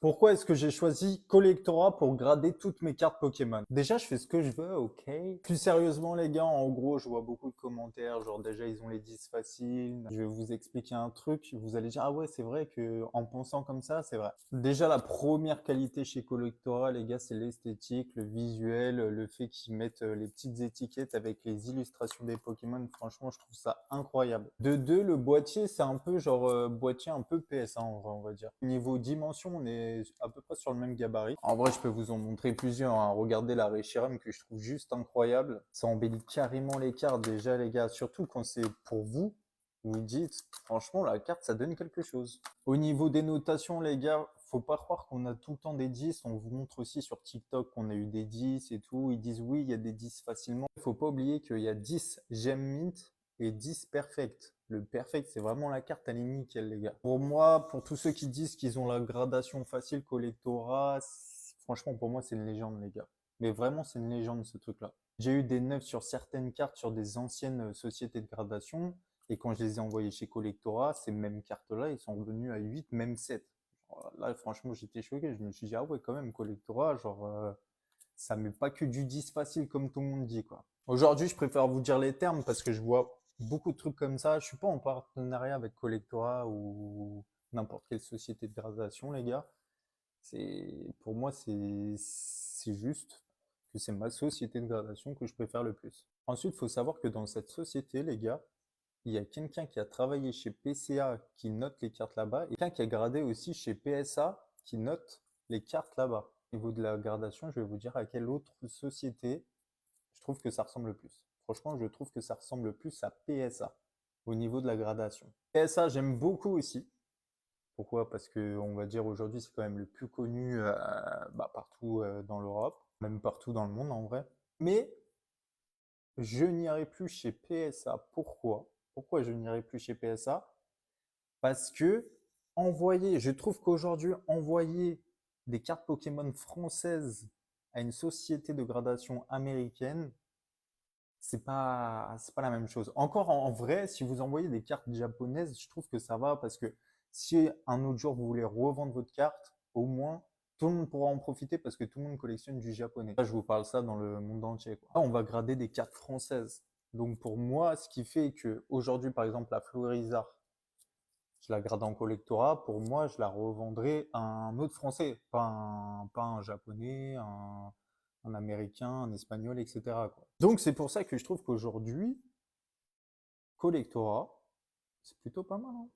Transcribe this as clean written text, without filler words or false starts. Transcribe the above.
Pourquoi est-ce que j'ai choisi Collectora pour grader toutes mes cartes Pokémon? Déjà, je fais ce que je veux, ok. Plus sérieusement, les gars, en gros, je vois beaucoup de commentaires, genre déjà, ils ont les 10 faciles. Je vais vous expliquer un truc, vous allez dire, ah ouais, c'est vrai que en pensant comme ça, c'est vrai. Déjà, la première qualité chez Collectora, les gars, c'est l'esthétique, le visuel, le fait qu'ils mettent les petites étiquettes avec les illustrations des Pokémon. Franchement, je trouve ça incroyable. De deux, le boîtier, c'est un peu genre boîtier un peu PS1, en vrai, on va dire. Niveau dimension, on est à peu près sur le même gabarit. En vrai, je peux vous en montrer plusieurs, hein. Regardez la Reshiram que je trouve juste incroyable. Ça embellit carrément les cartes déjà, les gars. Surtout quand c'est pour vous. Vous dites, franchement, la carte, ça donne quelque chose. Au niveau des notations, les gars, faut pas croire qu'on a tout le temps des 10. On vous montre aussi sur TikTok qu'on a eu des 10 et tout. Ils disent oui, il y a des 10 facilement. Il faut pas oublier qu'il y a 10 Gem Mint et 10 Perfect. Le Perfect, c'est vraiment la carte, elle est nickel, les gars. Pour moi, pour tous ceux qui disent qu'ils ont la gradation facile Collectora, franchement, pour moi, c'est une légende, les gars. Mais vraiment, c'est une légende, ce truc-là. J'ai eu des 9 sur certaines cartes, sur des anciennes sociétés de gradation. Et quand je les ai envoyés chez Collectora, ces mêmes cartes-là, ils sont revenus à 8, même 7. Là, franchement, j'étais choqué. Je me suis dit, ah ouais, quand même, Collectora, genre, ça met pas que du 10 facile comme tout le monde dit, quoi. Aujourd'hui, je préfère vous dire les termes parce que je vois beaucoup de trucs comme ça. Je suis pas en partenariat avec Collectora ou n'importe quelle société de gradation, les gars. Pour moi, c'est juste que c'est ma société de gradation que je préfère le plus. Ensuite, il faut savoir que dans cette société, les gars, il y a quelqu'un qui a travaillé chez PCA qui note les cartes là-bas et quelqu'un qui a gradé aussi chez PSA qui note les cartes là-bas. Au niveau de la gradation, je vais vous dire à quelle autre société je trouve que ça ressemble le plus. Franchement, je trouve que ça ressemble le plus à PSA au niveau de la gradation. PSA, j'aime beaucoup aussi. Pourquoi? Parce que on va dire aujourd'hui, c'est quand même le plus connu partout dans l'Europe, même partout dans le monde en vrai. Mais je n'irai plus chez PSA. Pourquoi? Pourquoi je n'irai plus chez PSA? Parce que je trouve qu'aujourd'hui, envoyer des cartes Pokémon françaises à une société de gradation américaine, c'est pas la même chose. Encore en vrai, si vous envoyez des cartes japonaises, je trouve que ça va parce que si un autre jour vous voulez revendre votre carte, au moins tout le monde pourra en profiter parce que tout le monde collectionne du japonais. Là, je vous parle ça dans le monde entier, quoi. Là, on va grader des cartes françaises. Donc pour moi, ce qui fait que aujourd'hui, par exemple, la Florizard, je la grade en collectorat, pour moi, je la revendrai à un autre français, pas un japonais, un américain, un espagnol, etc., quoi. Donc c'est pour ça que je trouve qu'aujourd'hui, collectorat, c'est plutôt pas mal, hein.